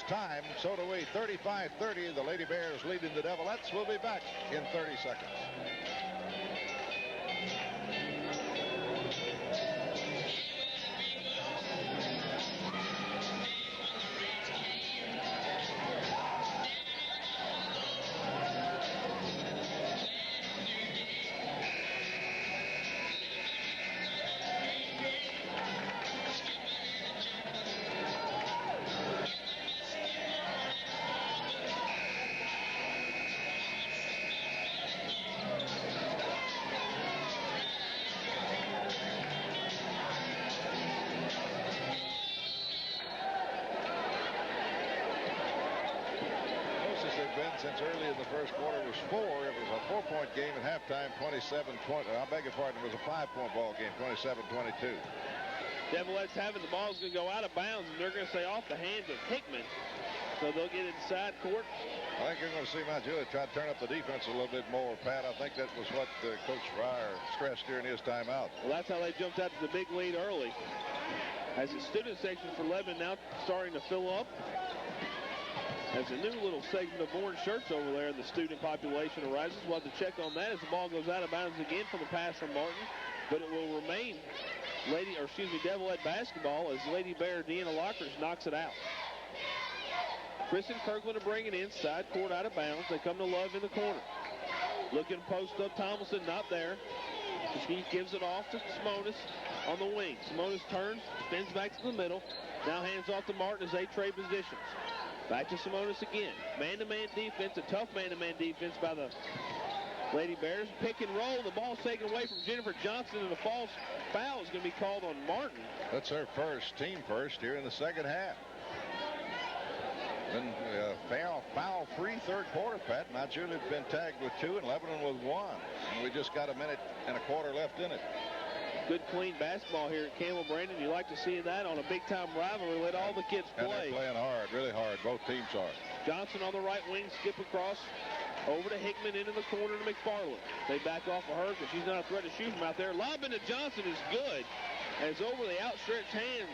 time. So do we. 35-30. The Lady Bears leading the Devilettes. We'll be back in 30 seconds. Since early in the first quarter was 4. It was a 4-point game at halftime, 27-20. I beg your pardon, it was a 5-point ball game, 27-22. Devilettes having the ball is going to go out of bounds, and they're going to stay off the hands of Hickman. So they'll get inside court. I think you're going to see Mount Juliet try to turn up the defense a little bit more, Pat. I think that was what Coach Fryer stressed during his timeout. Well, that's how they jumped out to the big lead early. As the student section for Lebanon now starting to fill up. As a new little segment of orange shirts over there in the student population arises. We'll have to check on that as the ball goes out of bounds again from the pass from Martin. But it will remain Devilette basketball as Lady Bear Deanna Lockridge knocks it out. Kristen Kirkland to bring it inside court out of bounds. They come to Love in the corner. Looking post up, Tomlinson not there. She gives it off to Simonis on the wing. Simonis turns, spins back to the middle. Now hands off to Martin as they trade positions. Back to Simonis again. Man-to-man defense, a tough man-to-man defense by the Lady Bears. Pick and roll. The ball's taken away from Jennifer Johnson, and a false foul is going to be called on Martin. That's her team first here in the second half. Then foul-free third quarter, Pat. Now Juliet's been tagged with 2 and Lebanon with 1. And we just got a minute and a quarter left in it. Good, clean basketball here at Campbell, Brandon. You like to see that on a big-time rivalry. Let all the kids play. And they're playing hard, really hard. Both teams are. Johnson on the right wing, skip across over to Hickman into the corner to McFarland. They back off of her because she's not a threat to shoot from out there. Lob into Johnson is good. As over the outstretched hands.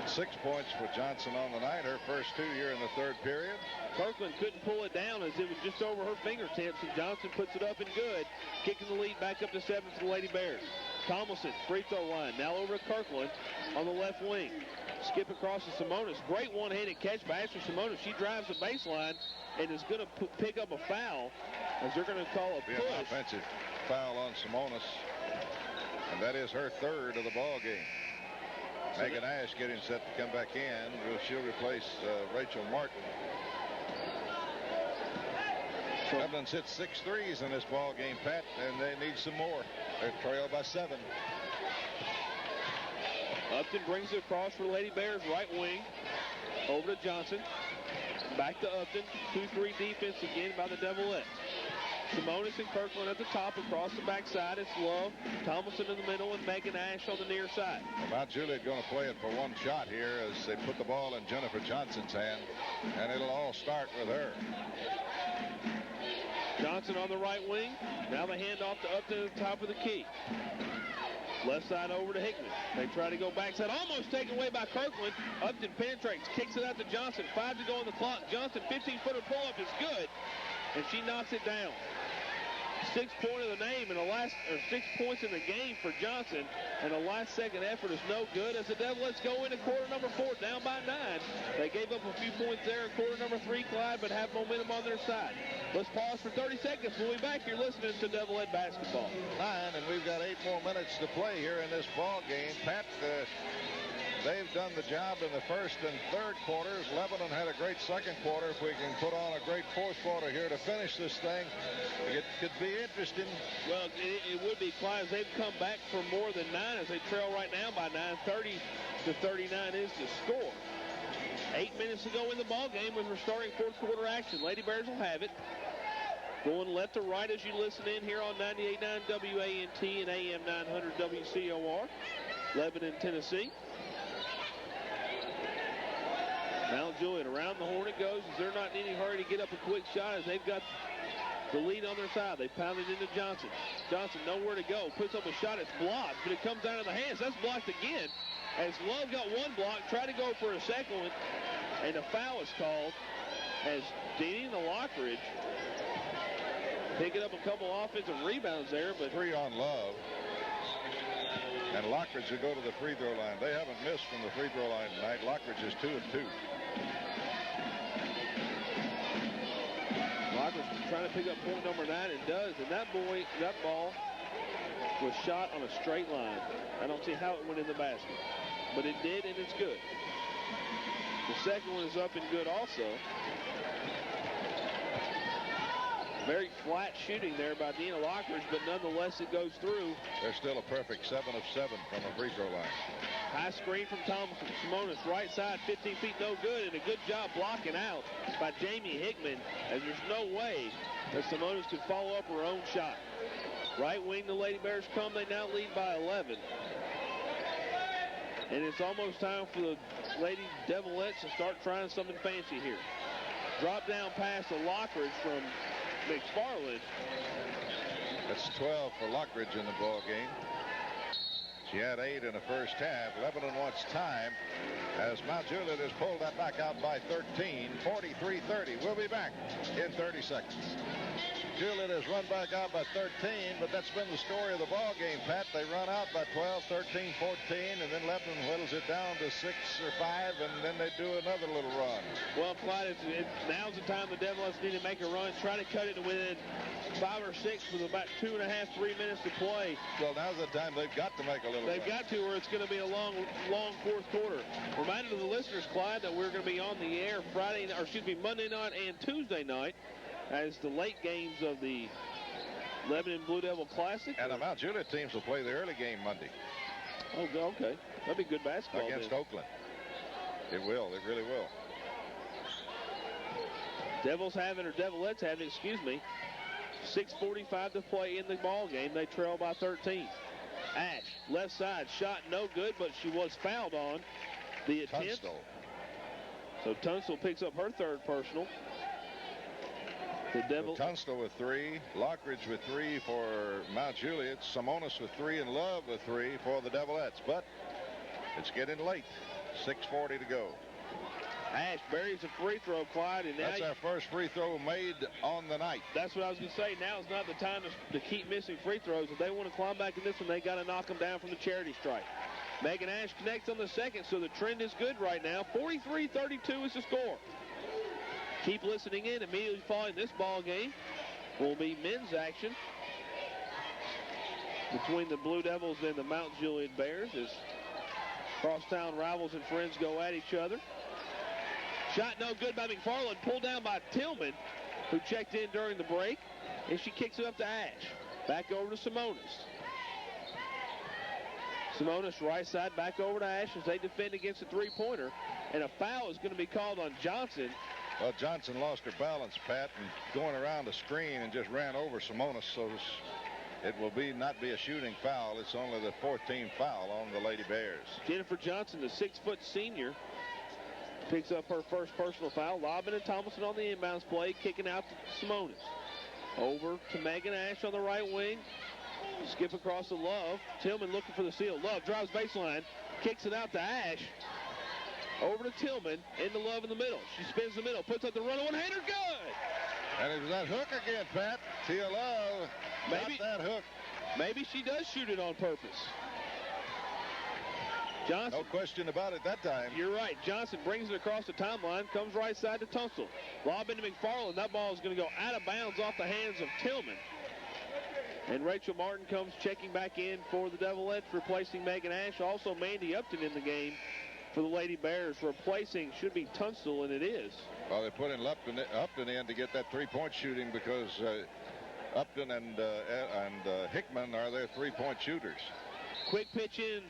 6 points for Johnson on the night. Her first 2 here in the third period. Kirkland couldn't pull it down as it was just over her fingertips, and Johnson puts it up and good, kicking the lead back up to 7 for the Lady Bears. Tomlinson, free throw line, now over to Kirkland on the left wing. Skip across to Simonis. Great one-handed catch by Ashley Simonis. She drives the baseline and is going to pick up a foul as they're going to call a push. An offensive foul on Simonis, and that is her third of the ball game. Megan Ash getting set to come back in. She'll replace Rachel Martin. Lebanon's hit 6 threes in this ball game, Pat, and they need some more. They're trailed by 7. Upton brings it across for Lady Bears right wing. Over to Johnson. Back to Upton. 2-3 defense again by the Devilettes. Simonis and Kirkland at the top. Across the backside, it's Love. Tomlinson in the middle and Megan Ash on the near side. Mount Juliet going to play it for one shot here as they put the ball in Jennifer Johnson's hand, and it'll all start with her. Johnson on the right wing. Now the handoff to Upton at the top of the key. Left side over to Hickman. They try to go backside. Almost taken away by Kirkland. Upton penetrates. Kicks it out to Johnson. 5 to go on the clock. Johnson, 15-footer pull-up is good. And she knocks it down. 6 points of the name in the last, or 6 points in the game for Johnson. And the last second effort is no good as the Devilettes go into quarter number 4 down by 9. They gave up a few points there in quarter number 3, Clyde, but have momentum on their side. Let's pause for 30 seconds. We'll be back. You're listening to Devilette basketball. 9, and we've got 8 more minutes to play here in this ball game. Pat, they've done the job in the first and third quarters. Lebanon had a great second quarter. If we can put on a great fourth quarter here to finish this thing, it could be interesting. Well, it would be, Clyde. They've come back for more than 9 as they trail right now by 9. 30 to 39 is the score. 8 minutes to go in the ball game as we're starting fourth quarter action. Lady Bears will have it. Going left to right as you listen in here on 98.9 WANT and AM 900 WCOR. Lebanon, Tennessee. Mount Juliet around the horn it goes as they're not in any hurry to get up a quick shot as they've got the lead on their side. They pounded into Johnson. Johnson nowhere to go. Puts up a shot. It's blocked, but it comes out of the hands. That's blocked again. As Love got one block, tried to go for a second one. And the foul is called as Deanie Lockridge picking up a couple offensive rebounds there, but 3 on Love. And Lockridge will go to the free throw line. They haven't missed from the free throw line tonight. Lockridge is 2 of 2. Lockridge trying to pick up point number 9 and does. And that ball was shot on a straight line. I don't see how it went in the basket, but it did, and it's good. The second one is up and good also. Very flat shooting there by Deanie Lockridge, but nonetheless it goes through. They're still a perfect 7 of 7 from a free throw line. High screen from Thompson. Simonis right side, 15 feet, no good, and a good job blocking out by Jamie Hickman, as there's no way that Simonis could follow up her own shot. Right wing, the Lady Bears come. They now lead by 11. And it's almost time for the Lady Devilettes to start trying something fancy here. Drop down pass to Lockridge from McFarland. That's 12 for Lockridge in the ball game. She had 8 in the first half. Lebanon wants time as Mount Juliet has pulled that back out by 13, 43-30. We'll be back in 30 seconds. Juliet has run back out by 13, but that's been the story of the ball game, Pat. They run out by 12, 13, 14, and then Lebanon whittles it down to 6 or 5, and then they do another little run. Well, Clyde, now's the time the Devilettes need to make a run, try to cut it within 5 or 6 with about 2.5, 3 minutes to play. Well, now's the time they've got to make a little They've got to, or it's going to be a long fourth quarter. Reminder to the listeners, Clyde, that we're going to be on the air Monday night and Tuesday night as the late games of the Lebanon Blue Devil Classic. And the Mount Juliet teams will play the early game Monday. Oh, okay. That'd be good basketball against Oakland. It will. It really will. Devilettes have it, 6:45 to play in the ball game. They trail by 13. Ash, left side, shot no good, but she was fouled on the attempt. Tunstall. So Tunstall picks up her third personal. Tunstall with 3, Lockridge with 3 for Mount Juliet, Simonis with 3, and Love with 3 for the Devilettes. But it's getting late. 6:40 to go. Ash buries a free throw, Clyde, and that's our first free throw made on the night. That's what I was going to say. Now is not the time to keep missing free throws. If they want to climb back in this one, they got to knock them down from the charity stripe. Megan Ash connects on the second, so the trend is good right now. 43-32 is the score. Keep listening in. Immediately following this ball game will be men's action between the Blue Devils and the Mount Juliet Bears as crosstown rivals and friends go at each other. Shot no good by McFarland, pulled down by Tillman, who checked in during the break, and she kicks it up to Ash. Back over to Simonis. Simonis right side, back over to Ash as they defend against a three-pointer, and a foul is going to be called on Johnson. Well, Johnson lost her balance, Pat, and going around the screen and just ran over Simonis, so it will not be a shooting foul. It's only the 14th foul on the Lady Bears. Jennifer Johnson, the 6-foot senior, picks up her first personal foul. Lobbin and Thomason on the inbounds play, kicking out to Simonis. Over to Megan Ash on the right wing. Skip across to Love. Tillman looking for the steal. Love drives baseline, kicks it out to Ash. Over to Tillman, into Love in the middle. She spins the middle, puts up the run, one-hander, good! And it was that hook again, Pat. Tia Love got that hook. Maybe she does shoot it on purpose. Johnson. No question about it that time. You're right. Johnson brings it across the timeline, comes right side to Tunstall. Lob into McFarland. That ball is going to go out of bounds off the hands of Tillman. And Rachel Martin comes checking back in for the Devilettes, replacing Megan Ash. Also Mandy Upton in the game for the Lady Bears, replacing, should be Tunstall, and it is. Well, they put in Upton in to get that three-point shooting because Upton and Hickman are their three-point shooters. Quick pitch in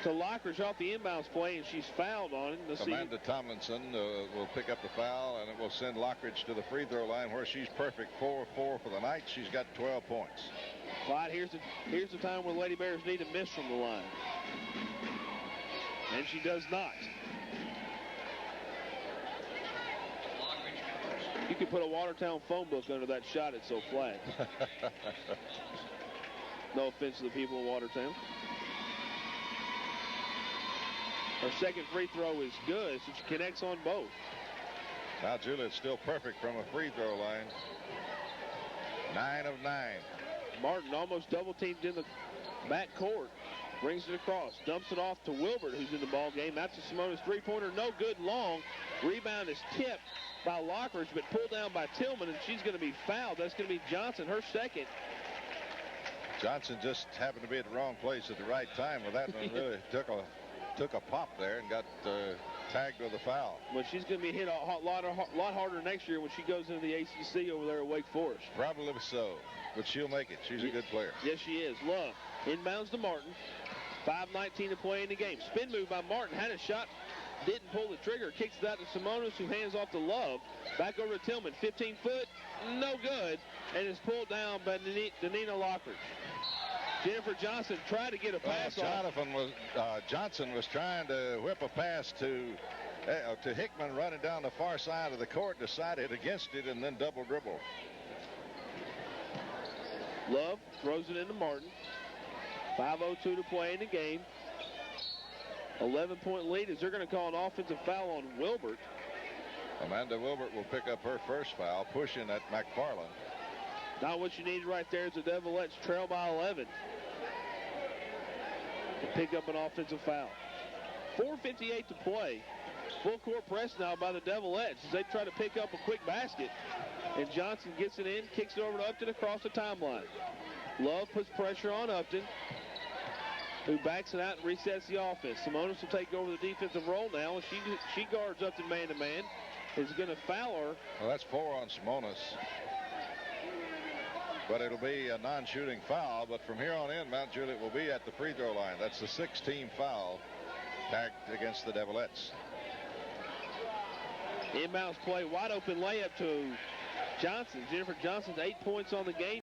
to Lockridge off the inbounds play, and she's fouled on it. Amanda Tomlinson will pick up the foul, and it will send Lockridge to the free throw line where she's perfect. 4-4 for the night. She's got 12 points. Clyde, here's the time where the Lady Bears need to miss from the line. And she does not. You could put a Watertown phone book under that shot. It's so flat. No offense to the people of Watertown. Her second free throw is good, so she connects on both. Now Juliet's still perfect from a free throw line. 9 of 9. Martin almost double teamed in the back court. Brings it across, dumps it off to Wilbert, who's in the ball game. That's a Simonis three-pointer, no good long. Rebound is tipped by Lockridge, but pulled down by Tillman, and she's going to be fouled. That's going to be Johnson, her second. Johnson just happened to be at the wrong place at the right time with that one. Really took a pop there and got tagged with a foul. Well, she's going to be hit a lot harder next year when she goes into the ACC over there at Wake Forest. Probably so, but she'll make it. She's a good player. Yes, she is. Love inbounds to Martin. 5:19 to play in the game. Spin move by Martin. Had a shot. Didn't pull the trigger. Kicks it out to Simonis, who hands off to Love. Back over to Tillman. 15 foot. No good. And it's pulled down by Danina Lockridge. Jennifer Johnson tried to get a pass off. Johnson was trying to whip a pass to Hickman running down the far side of the court. Decided against it and then double dribble. Love throws it into Martin. 5:02 to play in the game. 11-point lead as they're going to call an offensive foul on Wilbert. Amanda Wilbert will pick up her first foul, pushing at McFarland. Not what you need right there is the Devilettes trail by 11 to pick up an offensive foul. 4:58 to play. Full court press now by the Devilettes as they try to pick up a quick basket. And Johnson gets it in, kicks it over to Upton across the timeline. Love puts pressure on Upton, who backs it out and resets the offense. Simonis will take over the defensive role now, and she guards Upton man-to-man. Is going to foul her. Well, that's 4 on Simonis. But it'll be a non-shooting foul. But from here on in, Mount Juliet will be at the free throw line. That's the 6th-team foul tagged against the Devilettes. Inbounds play, wide open layup to Johnson. Jennifer Johnson's 8 points on the game.